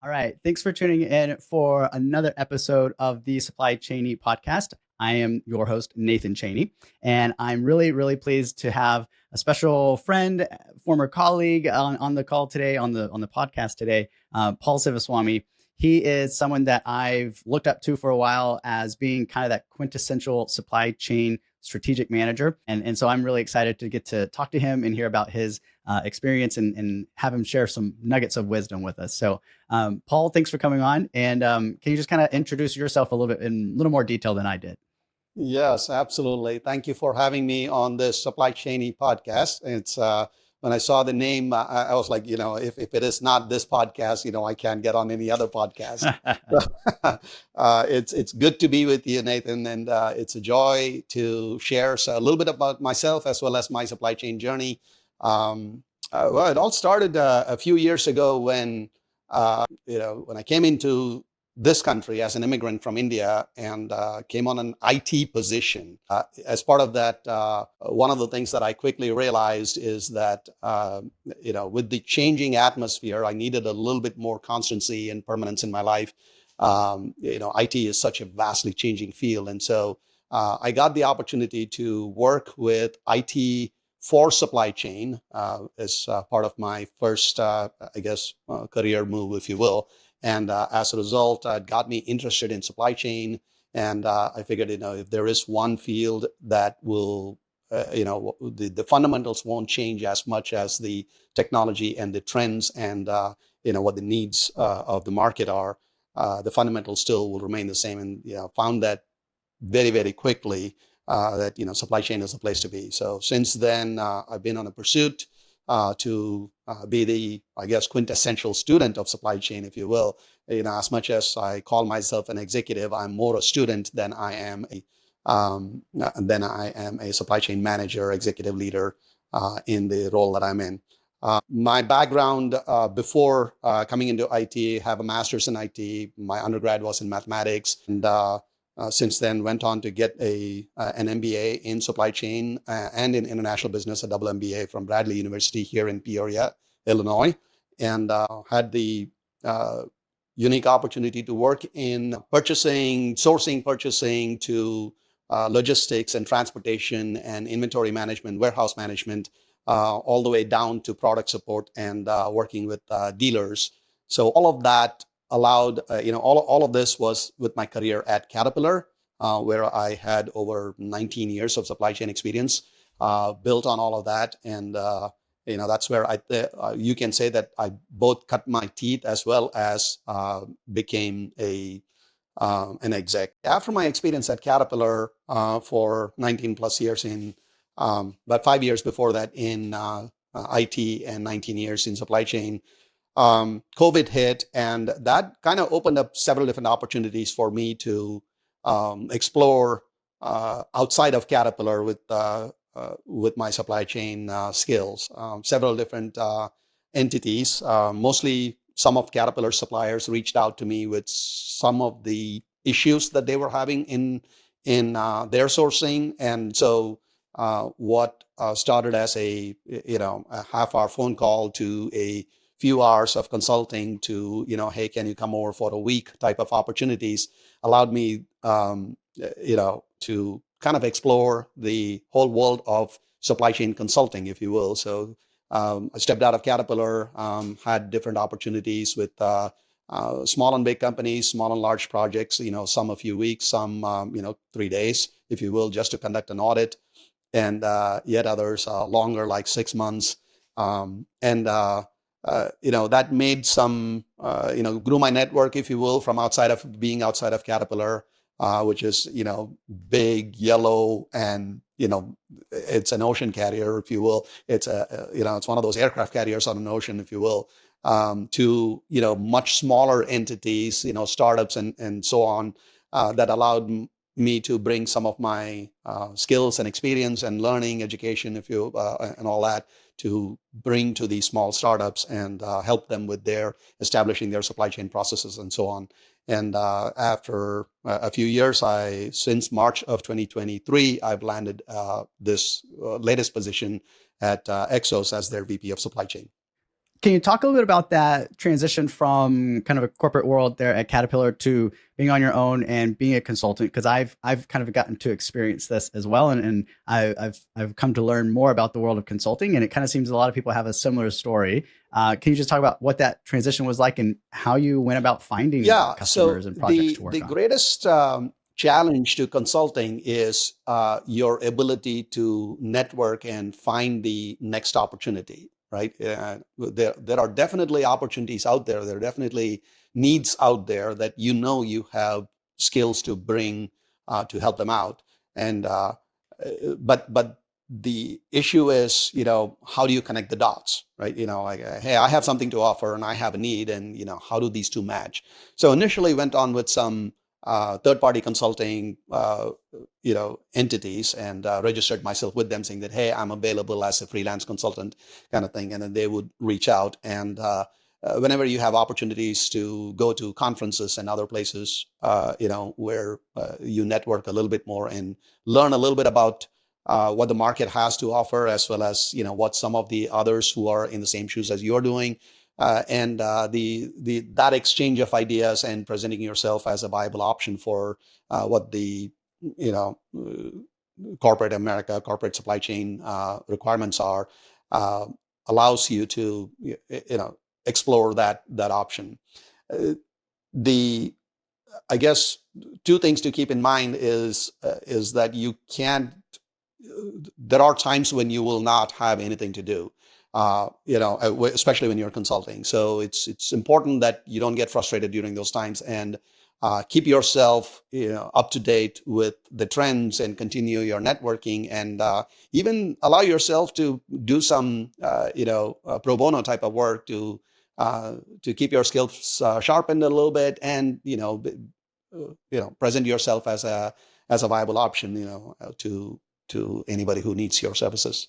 All right. Thanks for tuning in for another episode of the Supply Chainy podcast. I am your host, Nathan Cheney, and I'm really, really pleased to have a special friend, former colleague on the call today, on the podcast today, Paul Sivaswamy. He is someone that I've looked up to for a while as being kind of that quintessential supply chain strategic manager. And so I'm really excited to get to talk to him and hear about his experience and have him share some nuggets of wisdom with us. So Paul, thanks for coming on. And can you just kind of introduce yourself a little bit in a little more detail than I did? Yes, absolutely. Thank you for having me on this Supply Chainy podcast. It's when I saw the name, I was like, if it is not this podcast, I can't get on any other podcast. It's good to be with you, Nathan, and it's a joy to share a little bit about myself as well as my supply chain journey. Well, it all started a few years ago when I came into this country as an immigrant from India and came on an IT position. As part of that, one of the things that I quickly realized is that, with the changing atmosphere, I needed a little bit more constancy and permanence in my life. IT is such a vastly changing field. And so I got the opportunity to work with IT for supply chain as part of my first, career move, if you will. And as a result, it got me interested in supply chain. And I figured, if there is one field that will, the fundamentals won't change as much as the technology and the trends and, what the needs of the market are, the fundamentals still will remain the same. And, found that very, very quickly that, supply chain is the place to be. So since then, I've been on a pursuit to be the, I guess, quintessential student of supply chain, if you will. As much as I call myself an executive, I'm more a student than I am a supply chain manager, executive leader in the role that I'm in. My background before coming into IT, have a master's in IT. My undergrad was in mathematics, and since then went on to get an MBA in supply chain and in international business, a double MBA from Bradley University here in Peoria, Illinois, and had the unique opportunity to work in purchasing, sourcing, purchasing to logistics and transportation and inventory management, warehouse management, all the way down to product support and working with dealers. So all of that allowed, all of this was with my career at Caterpillar, where I had over 19 years of supply chain experience, built on all of that. And, that's where you can say that I both cut my teeth as well as became an exec. After my experience at Caterpillar for 19 plus years about 5 years before that in IT and 19 years in supply chain, COVID hit, and that kind of opened up several different opportunities for me to explore outside of Caterpillar with my supply chain skills. Several different entities, mostly some of Caterpillar suppliers, reached out to me with some of the issues that they were having in their sourcing, and so what started as a half-hour phone call to a few hours of consulting to, hey, can you come over for a week type of opportunities allowed me, to kind of explore the whole world of supply chain consulting, if you will. So I stepped out of Caterpillar, had different opportunities with small and big companies, small and large projects, some a few weeks, some, 3 days, if you will, just to conduct an audit, and yet others longer, like 6 months. And that made some, grew my network, if you will, from being outside of Caterpillar, which is, big, yellow, and, it's an ocean carrier, if you will. It's one of those aircraft carriers on an ocean, if you will, to, much smaller entities, startups and so on, that allowed me to bring some of my skills and experience and learning, education, and all that, to bring to these small startups and help them with their establishing their supply chain processes and so on. And after a few years, since March of 2023, I've landed this latest position at Exos as their VP of supply chain. Can you talk a little bit about that transition from kind of a corporate world there at Caterpillar to being on your own and being a consultant? Because I've kind of gotten to experience this as well, and I've come to learn more about the world of consulting, and it kind of seems a lot of people have a similar story. Can you just talk about what that transition was like and how you went about finding Yeah. So customers and projects the to work the on? greatest challenge to consulting is your ability to network and find the next opportunity. Right? There are definitely opportunities out there. There are definitely needs out there that you have skills to bring to help them out. And but the issue is, how do you connect the dots, right? Like, hey, I have something to offer and I have a need, and how do these two match? So initially went on with some third-party consulting, entities, and registered myself with them, saying that, hey, I'm available as a freelance consultant, kind of thing, and then they would reach out. And whenever you have opportunities to go to conferences and other places, where you network a little bit more and learn a little bit about what the market has to offer, as well as what some of the others who are in the same shoes as you're doing, and the that exchange of ideas and presenting yourself as a viable option for what the you know corporate America, corporate supply chain requirements are, uh, allows you to explore that option. Uh, the I guess two things to keep in mind is that you can't. There are times when you will not have anything to do, especially when you're consulting. So it's important that you don't get frustrated during those times, and keep yourself up to date with the trends, and continue your networking, and even allow yourself to do some pro bono type of work to keep your skills sharpened a little bit, and present yourself as a viable option, to anybody who needs your services.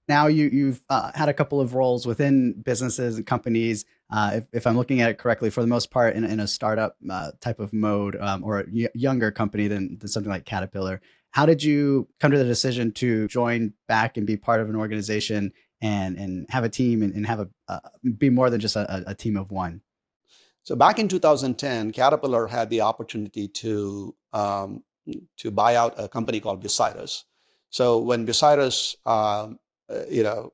Now you've had a couple of roles within businesses and companies. If I'm looking at it correctly, for the most part, in a startup type of mode, or a younger company than something like Caterpillar. How did you come to the decision to join back and be part of an organization and have a team and have be more than just a team of one? So back in 2010, Caterpillar had the opportunity to buy out a company called Bucyrus. So when Bucyrus,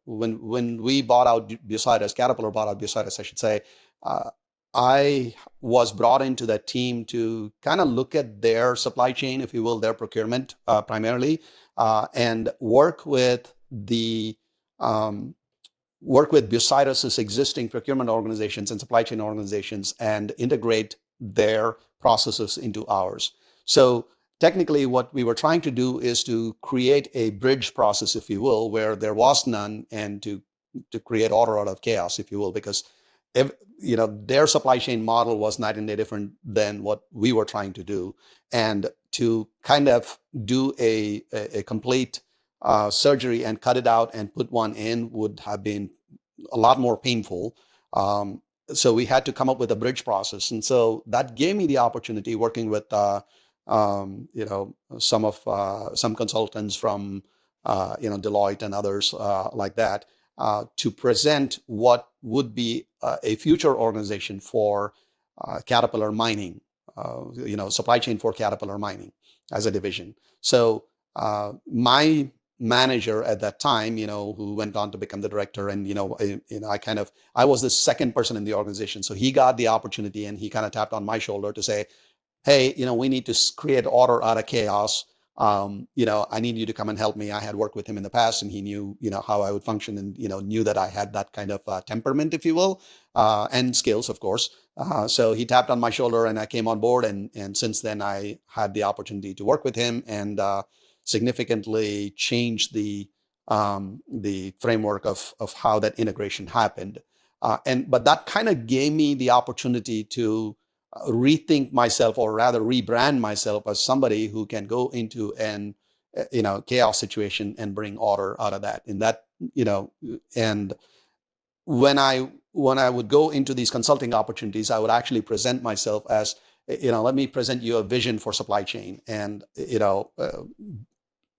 when we bought out Bucyrus, Caterpillar bought out Bucyrus, I should say, uh, I was brought into that team to kind of look at their supply chain, if you will, their procurement primarily, and um, work with Bucyrus's existing procurement organizations and supply chain organizations, and integrate their processes into ours. So technically, what we were trying to do is to create a bridge process, if you will, where there was none, and to create order out of chaos, if you will, because if, their supply chain model was night and day different than what we were trying to do, and to kind of do a complete surgery and cut it out and put one in would have been a lot more painful. So we had to come up with a bridge process, and so that gave me the opportunity, working with some consultants from Deloitte and others like that, to present what would be a future organization for Caterpillar Mining, supply chain for Caterpillar Mining as a division. So my manager at that time, who went on to become the director, and I was the second person in the organization, so he got the opportunity, and he kind of tapped on my shoulder to say, hey, we need to create order out of chaos. I need you to come and help me. I had worked with him in the past, and he knew, how I would function, and, knew that I had that kind of temperament, if you will, and skills, of course. So he tapped on my shoulder, and I came on board. And since then, I had the opportunity to work with him, and significantly change the framework of how that integration happened. But that kind of gave me the opportunity to rethink myself, or rather rebrand myself, as somebody who can go into an chaos situation and bring order out of that. In that, and when I would go into these consulting opportunities, I would actually present myself as, let me present you a vision for supply chain, and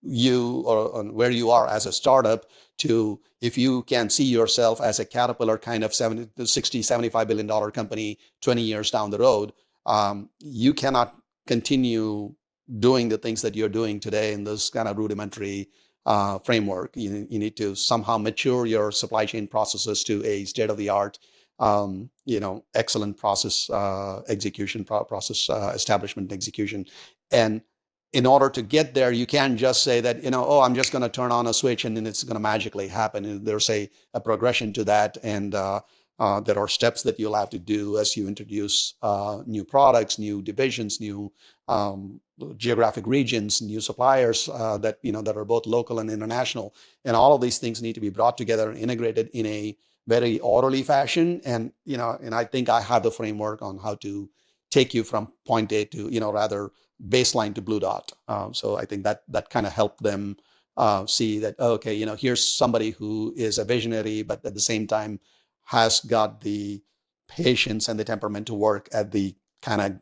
you or where you are as a startup to if you can see yourself as a Caterpillar kind of 70, 60, $75 billion company 20 years down the road, you cannot continue doing the things that you're doing today in this kind of rudimentary framework. You need to somehow mature your supply chain processes to a state of the art, excellent process execution, process establishment execution. And in order to get there, you can't just say that, oh, I'm just going to turn on a switch and then it's going to magically happen. There's a progression to that. And there are steps that you'll have to do as you introduce new products, new divisions, new geographic regions, new suppliers that are both local and international. And all of these things need to be brought together and integrated in a very orderly fashion. And, and I think I have the framework on how to take you from point A to, rather baseline to blue dot. So I think that kind of helped them see that, okay, here's somebody who is a visionary, but at the same time has got the patience and the temperament to work at the kind of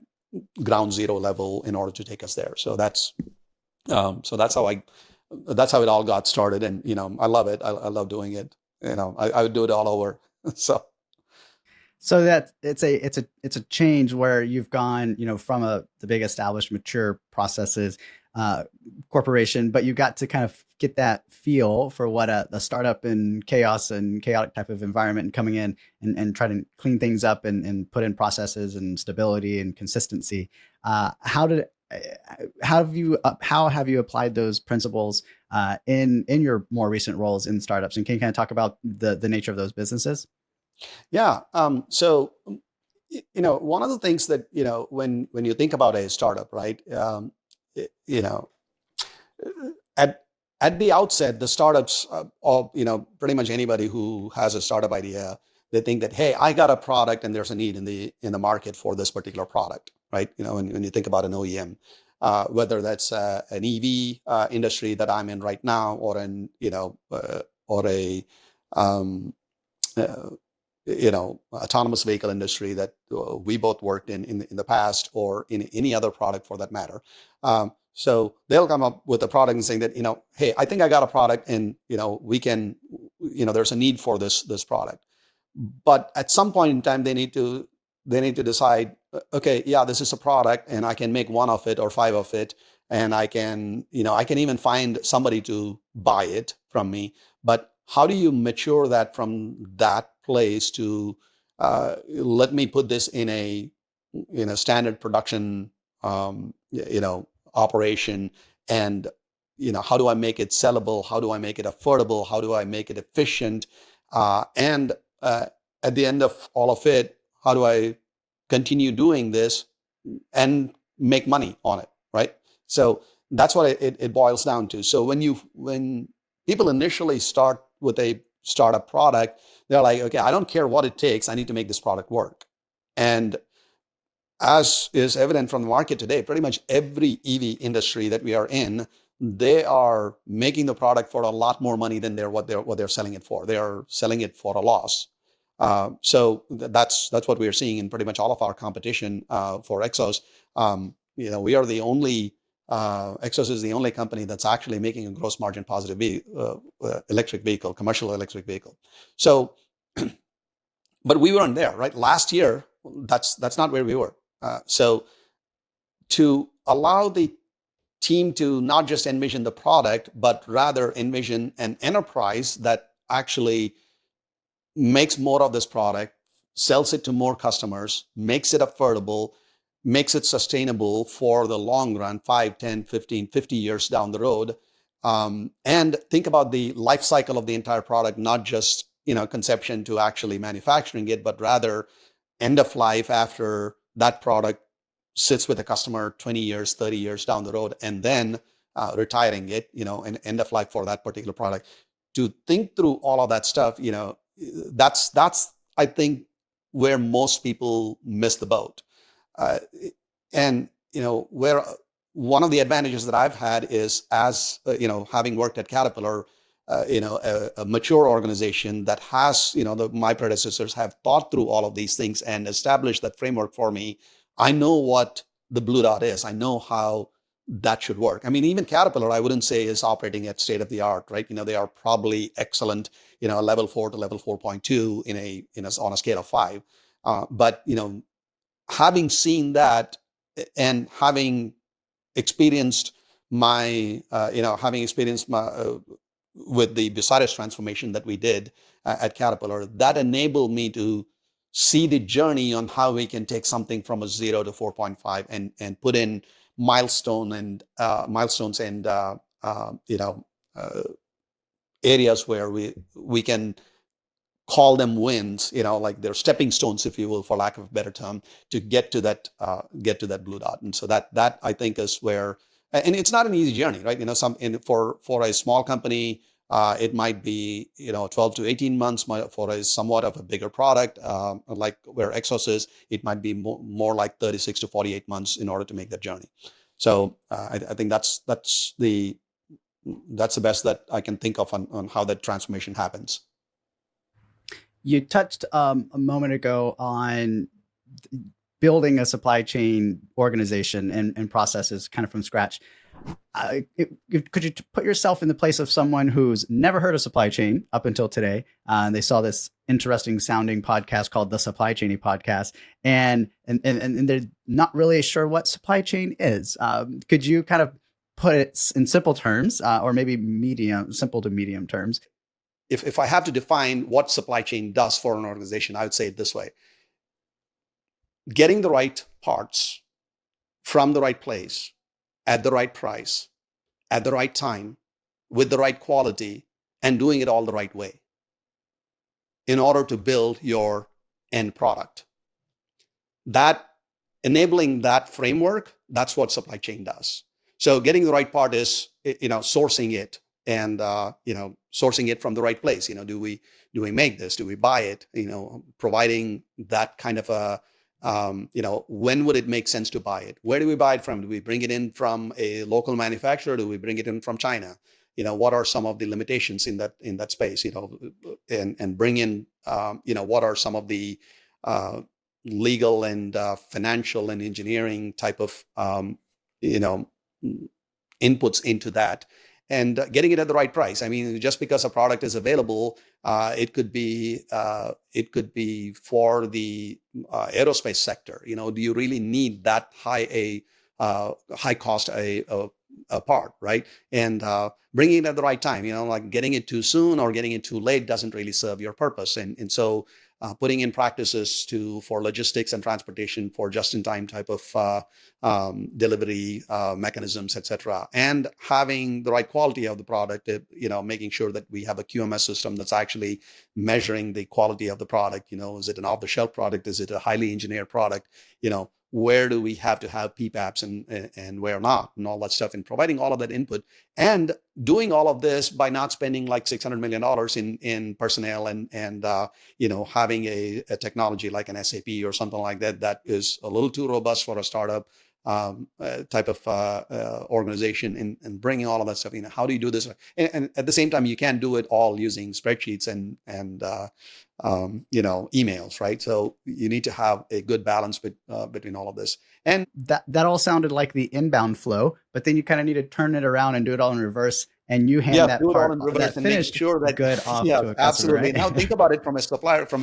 ground zero level in order to take us there. So that's how it all got started. And, I love it. I love doing it. I would do it all over. So that it's a change where you've gone, from the big established mature processes corporation, but you got to kind of get that feel for what a startup in chaos and chaotic type of environment and coming in and try to clean things up and put in processes and stability and consistency. How have you applied those principles in your more recent roles in startups? And can you kind of talk about the nature of those businesses? Yeah. So, one of the things that, when you think about a startup, right, at the outset, the startups, or, pretty much anybody who has a startup idea, they think that, hey, I got a product and there's a need in the market for this particular product, right? When you think about an OEM, whether that's an EV industry that I'm in right now, or or a autonomous vehicle industry that we both worked in the past, or in any other product for that matter. So they'll come up with a product and saying that, hey, I think I got a product and, we can, there's a need for this product. But at some point in time, they need to decide, okay, yeah, this is a product and I can make one of it or five of it. And I can even find somebody to buy it from me. But how do you mature that from that place to let me put this in a standard production operation, and how do I make it sellable? How do I make it affordable? How do I make it efficient? And at the end of all of it, how do I continue doing this and make money on it, right? So that's what it boils down to. So when people initially start with a startup product, they're like, okay, I don't care what it takes. I need to make this product work. And as is evident from the market today, pretty much every EV industry that we are in, they are making the product for a lot more money than what they're selling it for. They are selling it for a loss. So that's what we are seeing in pretty much all of our competition for Exos. We are the only Exos is the only company that's actually making a gross margin positive electric vehicle, commercial electric vehicle. So, but we weren't there, right? Last year, that's not where we were. So to allow the team to not just envision the product, but rather envision an enterprise that actually makes more of this product, sells it to more customers, makes it affordable, makes it sustainable for the long run, 5, 10, 15, 50 years down the road. And think about the life cycle of the entire product, not just conception to actually manufacturing it, but rather end of life after that product sits with a customer 20 years, 30 years down the road, and then retiring it, and end of life for that particular product. To think through all of that stuff, that's I think where most people miss the boat. And where one of the advantages that I've had is, as having worked at Caterpillar, a mature organization that has, my predecessors have thought through all of these things and established that framework for me. I know what the blue dot is. I know how that should work. I mean, even Caterpillar, I wouldn't say is operating at state of the art, right? They are probably excellent, level 4 to level 4.2 on a scale of 5. But having seen that and experienced having experienced my with the Bucyrus transformation that we did at Caterpillar, that enabled me to see the journey on how we can take something from a 0 to 4.5 and put in milestones and areas where we can call them wins, like they're stepping stones, if you will, for lack of a better term, to get to that blue dot. And so that I think is where, and it's not an easy journey, right? For a small company, it might be 12 to 18 months. For a somewhat of a bigger product, like where Exos is, it might be more like 36 to 48 months in order to make that journey. So I think that's the best that I can think of on how that transformation happens. You touched a moment ago on building a supply chain organization and processes kind of from scratch. Could you put yourself in the place of someone who's never heard of supply chain up until today? They saw this interesting sounding podcast called the Supply Chainy Podcast, and they're not really sure what supply chain is. Could you kind of put it in simple terms, or maybe simple to medium terms? If I have to define what supply chain does for an organization, I would say it this way: getting the right parts from the right place, at the right price, at the right time, with the right quality, and doing it all the right way in order to build your end product. Enabling that framework, that's what supply chain does. So getting the right part is, sourcing it, and sourcing it from the right place. Do we make this? Do we buy it? Providing that kind of a when would it make sense to buy it? Where do we buy it from? Do we bring it in from a local manufacturer? Do we bring it in from China? What are some of the limitations in that space? And bring in what are some of the legal and financial and engineering type of inputs into that, and getting it at the right price. I mean, just because a product is available, it could be for the aerospace sector. Do you really need that high cost a part, right? And bringing it at the right time. Like getting it too soon or getting it too late doesn't really serve your purpose. And so putting in practices for logistics and transportation for just-in-time type of delivery mechanisms, etc., and having the right quality of the product. Making sure that we have a QMS system that's actually measuring the quality of the product. Is it an off-the-shelf product? Is it a highly engineered product? Where do we have to have PPAPs and where not, and all that stuff, and providing all of that input, and doing all of this by not spending like $600 million in personnel and having a technology like an SAP or something like that is a little too robust for a startup type of organization, and bringing all of that stuff. How do you do this? And at the same time, you can't do it all using spreadsheets and emails, right? So you need to have a good balance between all of this. And that all sounded like the inbound flow, but then you kind of need to turn it around and do it all in reverse. And you hand that part, that finished sure that good off to a customer. Absolutely. Right? Now think about it from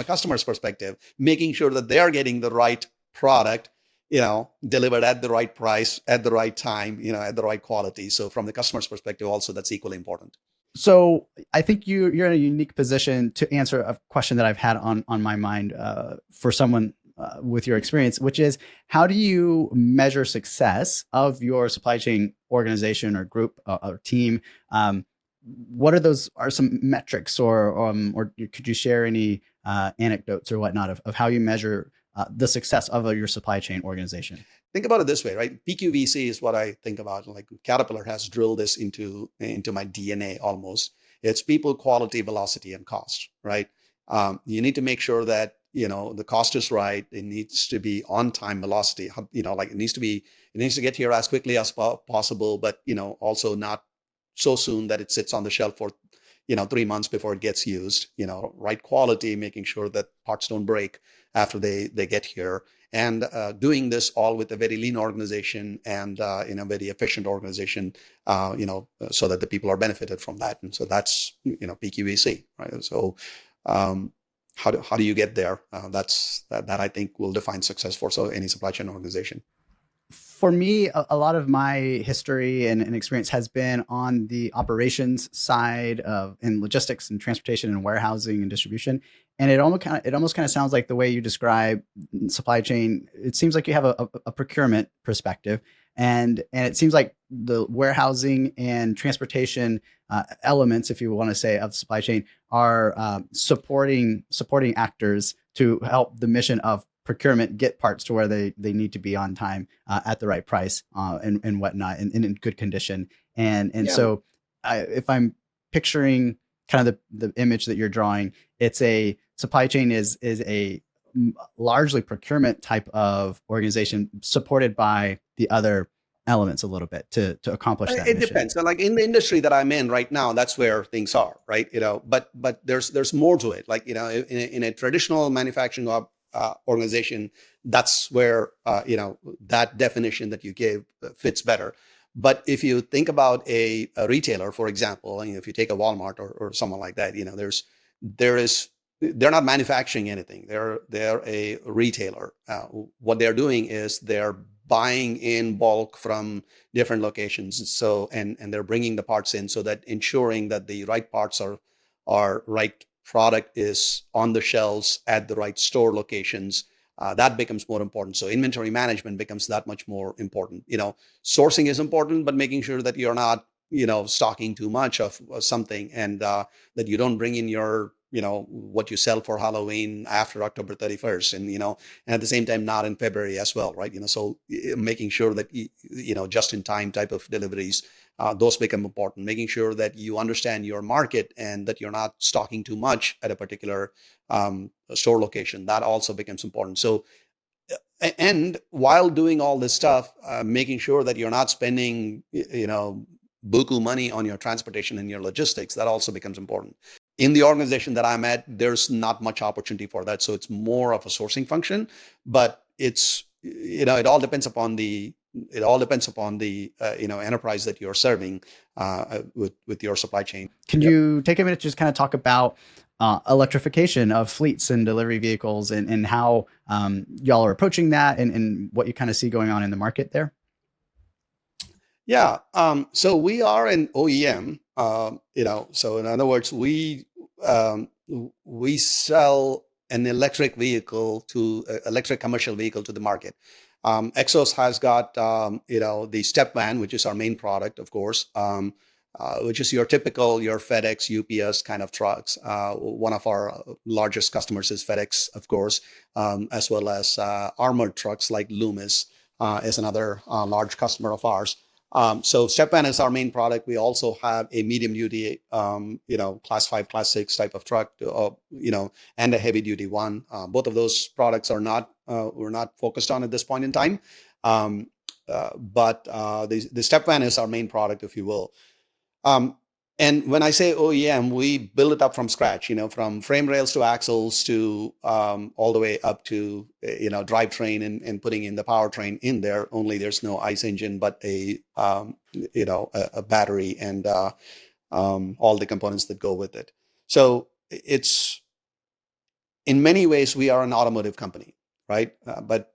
a customer's perspective, making sure that they are getting the right product, delivered at the right price, at the right time, at the right quality. So from the customer's perspective, also, that's equally important. So I think you're in a unique position to answer a question that I've had on my mind for someone with your experience, which is, how do you measure success of your supply chain organization or group or team? What are some metrics, or could you share any anecdotes or whatnot of how you measure the success of your supply chain organization? Think about it this way, right? PQVC is what I think about. Like Caterpillar has drilled this into my DNA almost. It's people, quality, velocity, and cost, right? You need to make sure that the cost is right. It needs to be on time, velocity. Like it needs to get here as quickly as possible, but also not so soon that it sits on the shelf for 3 months before it gets used. Right quality, making sure that parts don't break after they get here, and doing this all with a very lean organization and in a very efficient organization, so that the people are benefited from that. And so that's, PQEC, right? So how do you get there? That I think will define success for any supply chain organization. For me, a lot of my history and experience has been on the operations side of in logistics and transportation and warehousing and distribution. And it almost kind of sounds like the way you describe supply chain. It seems like you have a procurement perspective, and it seems like the warehousing and transportation elements, if you want to say, of supply chain are supporting actors to help the mission of procurement get parts to where they need to be on time, at the right price, and whatnot, and in good condition. And Yeah. so, if I'm picturing kind of the image that you're drawing, it's a supply chain is a largely procurement type of organization supported by the other elements a little bit to accomplish that It mission. depends. So, like in the industry that I'm in right now, that's where things are, right? But there's more to it. Like, in a traditional manufacturing organization, that's where that definition that you gave fits better. But if you think about a retailer, for example, if you take a Walmart or someone like that, there is they're not manufacturing anything. They're a retailer. What they're doing is they're buying in bulk from different locations. So and they're bringing the parts in, so that ensuring that the right parts are right product is on the shelves at the right store locations. That becomes more important. So inventory management becomes that much more important. Sourcing is important, but making sure that you're not stocking too much of something, and that you don't bring in your what you sell for Halloween after October 31st, and at the same time not in February as well, right? So making sure that just in time type of deliveries, those become important. Making sure that you understand your market and that you're not stocking too much at a particular store location, that also becomes important. So and while doing all this stuff, making sure that you're not spending buku money on your transportation and your logistics, that also becomes important. In the organization that I'm at, there's not much opportunity for that, so it's more of a sourcing function. But it's it all depends upon the enterprise that you're serving with your supply chain. Can Yep. you take a minute to just kind of talk about electrification of fleets and delivery vehicles, and how y'all are approaching that, and what you kind of see going on in the market there? Yeah. So we are an OEM. So in other words, we sell an electric commercial vehicle to the market. Exos has got the step van, which is our main product, of course, which is your FedEx, UPS kind of trucks. One of our largest customers is FedEx, of course, as well as armored trucks like Loomis is another large customer of ours. So step van is our main product. We also have a medium duty, class 5, class 6 type of truck, and a heavy duty one. Both of those products we're not focused on at this point in time. But the step van is our main product, if you will. Um, and when I say OEM, we build it up from scratch, from frame rails to axles to all the way up to drivetrain, and putting in the powertrain in there. Only there's no ICE engine, but a battery and all the components that go with it. So it's in many ways we are an automotive company, right? But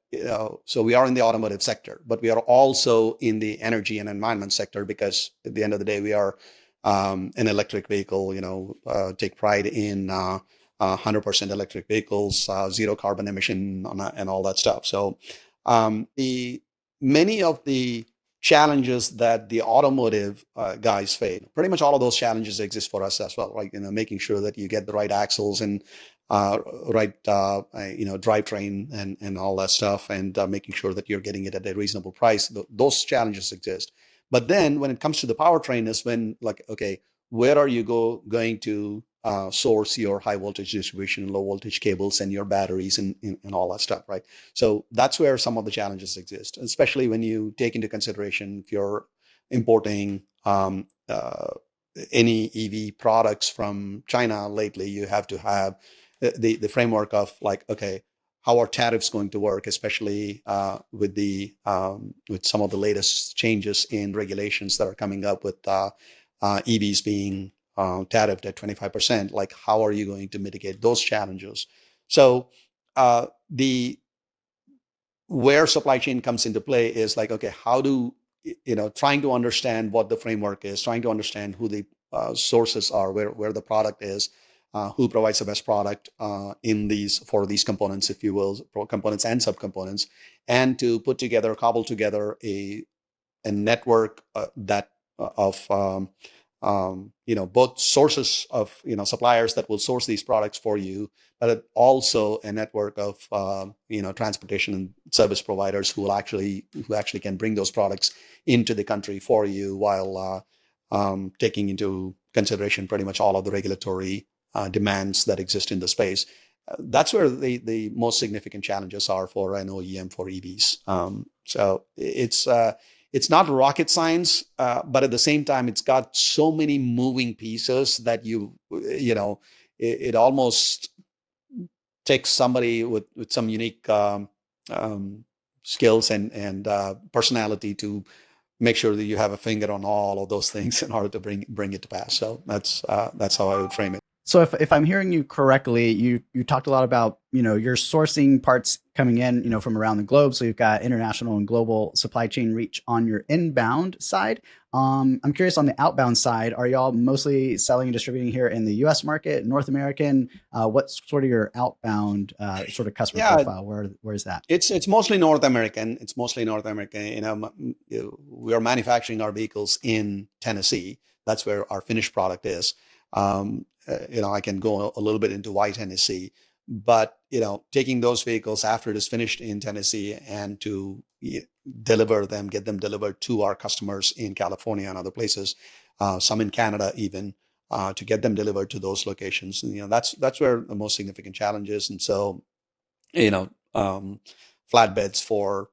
so we are in the automotive sector, but we are also in the energy and environment sector, because at the end of the day, we are an electric vehicle. Take pride in 100% electric vehicles, zero carbon emission, and all that stuff. So the many of the challenges that the automotive guys face, pretty much all of those challenges exist for us as well, right? Making sure that you get the right axles and right drivetrain and all that stuff, and making sure that you're getting it at a reasonable price. Those challenges exist. But then when it comes to the powertrain is when, like, okay, where are you going to source your high voltage distribution, low voltage cables, and your batteries, and all that stuff, right? So that's where some of the challenges exist, especially when you take into consideration if you're importing any EV products from China lately. You have to have the framework of, like, okay, how are tariffs going to work, especially with some of the latest changes in regulations that are coming up with EVs being tariffed at 25%. Like, how are you going to mitigate those challenges? So the where supply chain comes into play is like, okay, how do trying to understand what the framework is, trying to understand who the sources are, where the product is, who provides the best product for these components, if you will, components and subcomponents, and to cobble together a network that of both sources of suppliers that will source these products for you, but also a network of transportation and service providers who actually can bring those products into the country for you, while taking into consideration pretty much all of the regulatory demands that exist in the space. That's where the most significant challenges are for an OEM for EVs. So it's not rocket science, but at the same time, it's got so many moving pieces that it almost takes somebody with some unique skills and personality to make sure that you have a finger on all of those things in order to bring it to pass. So that's how I would frame it. So if I'm hearing you correctly, you talked a lot about, you're sourcing parts coming in, from around the globe. So you've got international and global supply chain reach on your inbound side. I'm curious, on the outbound side, are y'all mostly selling and distributing here in the US market, North American? What's sort of your outbound sort of customer profile? Where is that? It's mostly North American. It's mostly North American. We are manufacturing our vehicles in Tennessee. That's where our finished product is. I can go a little bit into why Tennessee, but taking those vehicles after it is finished in Tennessee and to get them delivered to our customers in California and other places, some in Canada even, to get them delivered to those locations. And, that's where the most significant challenge is. And so, flatbeds for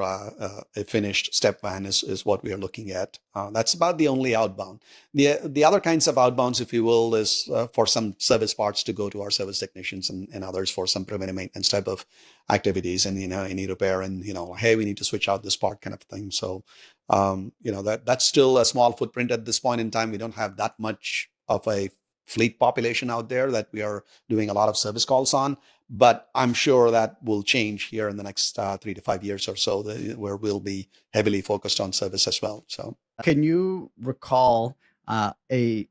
a finished step van is what we are looking at. That's about the only outbound. The other kinds of outbounds, if you will, is for some service parts to go to our service technicians and others for some preventive maintenance type of activities, and any repair, and hey, we need to switch out this part kind of thing. So that's still a small footprint at this point in time. We don't have that much of a fleet population out there that we are doing a lot of service calls on. But I'm sure that will change here in the next 3 to 5 years or so, where we'll be heavily focused on service as well. So, can you recall a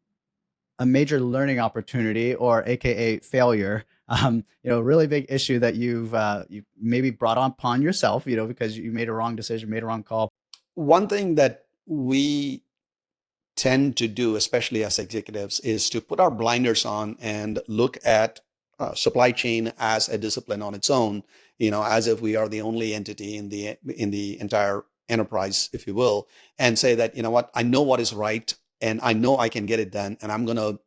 major learning opportunity, or AKA failure? Really big issue that you maybe brought upon yourself, because you made a wrong decision, made a wrong call. One thing that we tend to do, especially as executives, is to put our blinders on and look at supply chain as a discipline on its own, as if we are the only entity in the entire enterprise, if you will, and say that, what, I know what is right, and I know I can get it done, and I'm going to,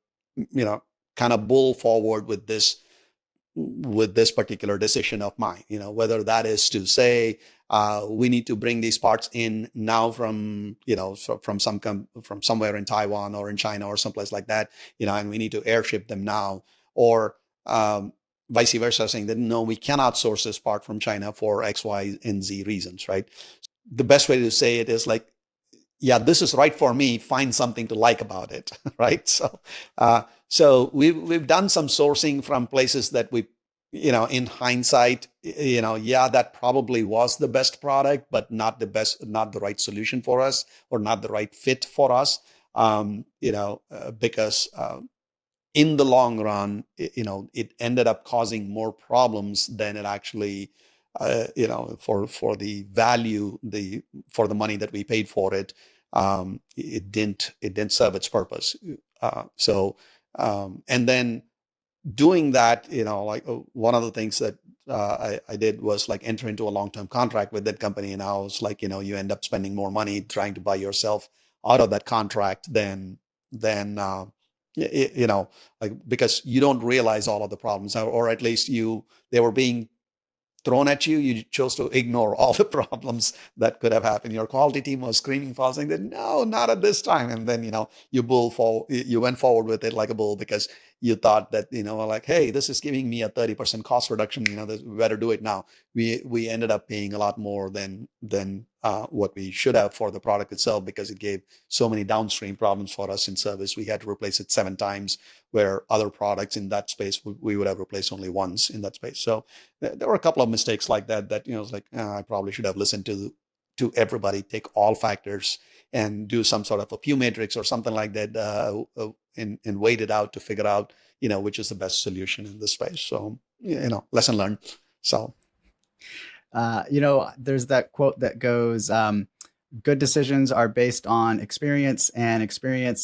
kind of bull forward with this particular decision of mine, whether that is to say, we need to bring these parts in now from somewhere in Taiwan or in China or someplace like that, and we need to airship them now, or vice versa, saying that no, we cannot source this part from China for X, Y, and Z reasons, right? The best way to say it is like, yeah, this is right for me. Find something to like about it, right? So we've done some sourcing from places that we, in hindsight, that probably was the best product, but not the right solution for us, or not the right fit for us, because in the long run, it ended up causing more problems than it actually, for the value, for the money that we paid for it, it didn't serve its purpose. And then doing that, one of the things that I did was like enter into a long-term contract with that company, and I was like, you end up spending more money trying to buy yourself out of that contract than because you don't realize all of the problems, or at least they were being thrown at you. You chose to ignore all the problems that could have happened. Your quality team was screaming for saying that no, not at this time, and then you went forward with it like a bull, because you thought that, like, hey, this is giving me a 30% cost reduction, we better do it now. We ended up paying a lot more than what we should have for the product itself, because it gave so many downstream problems for us in service. We had to replace it 7 times, where other products in that space we would have replaced only once in that space. So there were a couple of mistakes like that it's like, I probably should have listened to everybody, take all factors, and do some sort of a Pew matrix or something like that, and wait it out to figure out, which is the best solution in this space. So, lesson learned. So, there's that quote that goes, good decisions are based on experience, and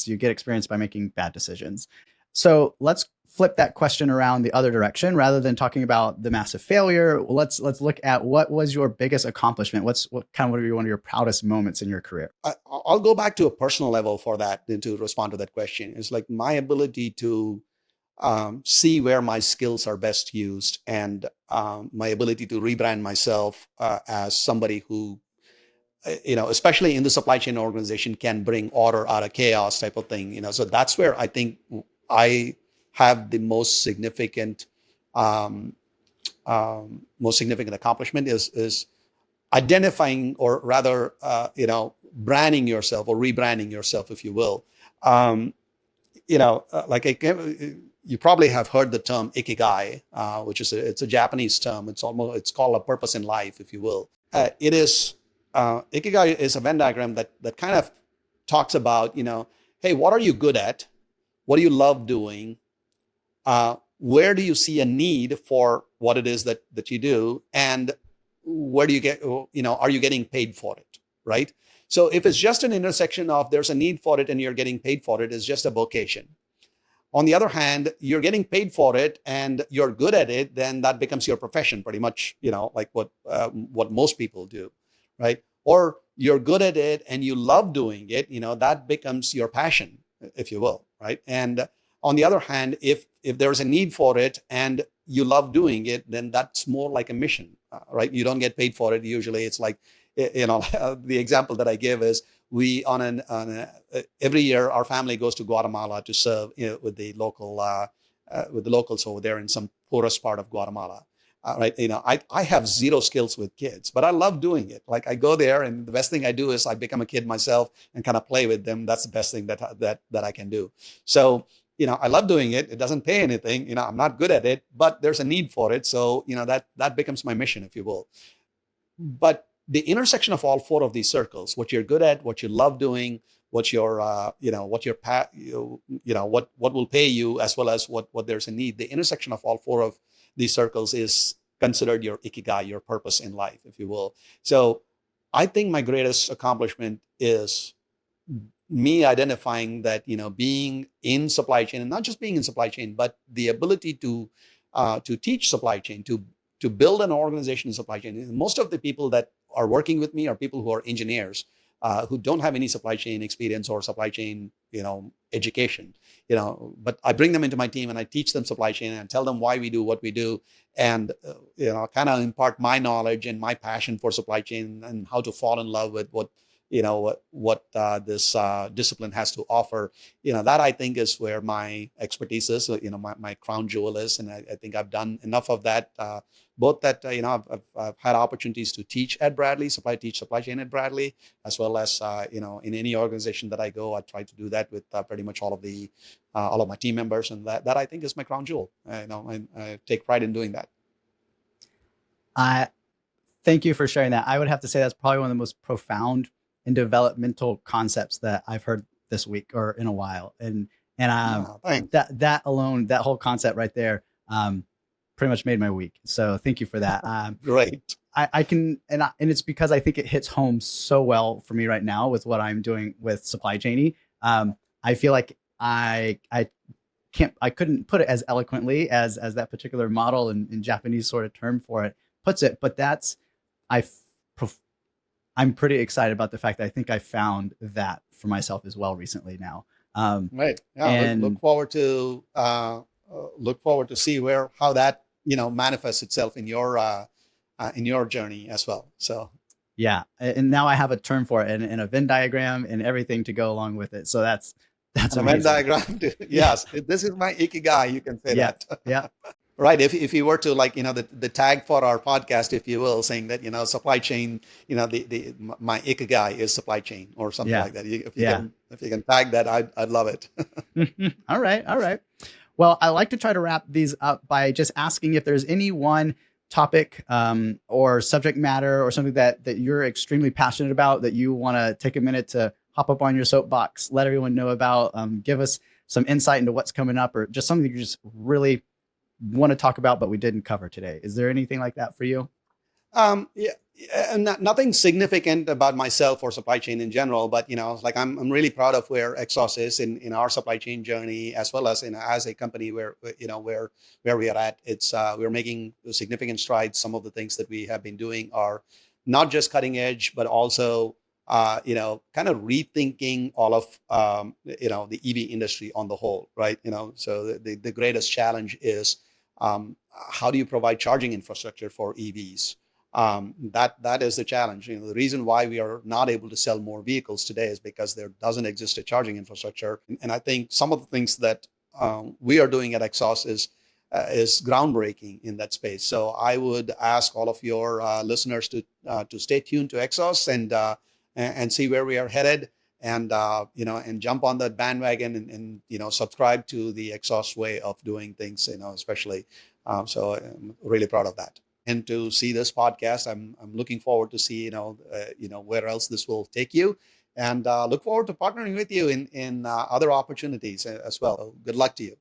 you get experience by making bad decisions. So let's flip that question around the other direction. Rather than talking about the massive failure, let's look at what was your biggest accomplishment. What would be one of your proudest moments in your career? I'll go back to a personal level for that, to respond to that question. It's like my ability to see where my skills are best used, and my ability to rebrand myself as somebody who, especially in the supply chain organization, can bring order out of chaos type of thing. So that's where I think I have the most significant accomplishment is identifying, or rather, branding yourself, or rebranding yourself, if you will. You probably have heard the term ikigai, which is it's a Japanese term. It's called a purpose in life, if you will. It is Ikigai is a Venn diagram that kind of talks about, hey, what are you good at? What do you love doing? Where do you see a need for what it is that you do? And where do you get, are you getting paid for it? Right? So if it's just an intersection of there's a need for it and you're getting paid for it, it's just a vocation. On the other hand, you're getting paid for it and you're good at it, then that becomes your profession, pretty much, like what most people do, right? Or you're good at it and you love doing it, that becomes your passion, if you will, right? And on the other hand, if there's a need for it and you love doing it, then that's more like a mission, right? You don't get paid for it. Usually it's like, the example that I give is, we every year our family goes to Guatemala to serve with the locals over there in some poorest part of Guatemala. Right? I have zero skills with kids, but I love doing it. Like, I go there, and the best thing I do is I become a kid myself and kind of play with them. That's the best thing that I can do. So, I love doing it. It doesn't pay anything. I'm not good at it, but there's a need for it. So, that becomes my mission, if you will. But the intersection of all 4 of these circles, what you're good at, what you love doing, what will pay you, as well as what there's a need, the intersection of all 4 of these circles is considered your ikigai, your purpose in life, if you will. So I think my greatest accomplishment is me identifying that, being in supply chain, and not just being in supply chain, but the ability to teach supply chain, to build an organization in supply chain. Most of the people that are working with me are people who are engineers, who don't have any supply chain experience or supply chain, education, but I bring them into my team and I teach them supply chain and tell them why we do what we do, and, kind of impart my knowledge and my passion for supply chain and how to fall in love with what this discipline has to offer. That I think is where my expertise is, my crown jewel is. And I think I've done enough of that, both that, I've had opportunities to teach at Bradley, teach supply chain at Bradley, as well as, in any organization that I go, I try to do that with pretty much all of my team members. And that I think is my crown jewel. I take pride in doing that. I thank you for sharing that. I would have to say that's probably one of the most profound and developmental concepts that I've heard this week or in a while. And that alone, that whole concept right there, pretty much made my week. So thank you for that. Great. I can, and it's because I think it hits home so well for me right now with what I'm doing with supply chain. I feel like I couldn't put it as eloquently as that particular model in Japanese sort of term for it puts it, but I'm pretty excited about the fact that I think I found that for myself as well recently now. Right. Yeah. And look forward to see how that, manifests itself in your journey as well. So. Yeah. And now I have a term for it and a Venn diagram and everything to go along with it. So That's A Venn amazing. diagram. Yeah. Yes, this is my ikigai. You can say Yeah. that. Yeah. Right. If you were to, like, the tag for our podcast, if you will, saying that, supply chain, my ikigai is supply chain or something Yeah. like that. If you Yeah. can, tag that, I'd love it. All right. All right. Well, I like to try to wrap these up by just asking if there's any one topic or subject matter or something that you're extremely passionate about that you want to take a minute to hop up on your soapbox, let everyone know about, give us some insight into what's coming up, or just something you just really want to talk about, but we didn't cover today. Is there anything like that for you? Yeah, and nothing significant about myself or supply chain in general, but like, I'm really proud of where Exos is in our supply chain journey, as well as as a company where we are at. It's we're making significant strides. Some of the things that we have been doing are not just cutting edge, but also kind of rethinking all of the EV industry on the whole, right? So the greatest challenge is, how do you provide charging infrastructure for EVs? That is the challenge. The reason why we are not able to sell more vehicles today is because there doesn't exist a charging infrastructure. And I think some of the things that we are doing at Exhaust is groundbreaking in that space. So I would ask all of your listeners to stay tuned to Exhaust, and see where we are headed, and jump on that bandwagon, and subscribe to the Exhaust way of doing things. Especially. So I'm really proud of that. And to see this podcast, I'm looking forward to see where else this will take you, and look forward to partnering with you in other opportunities as well. So good luck to you.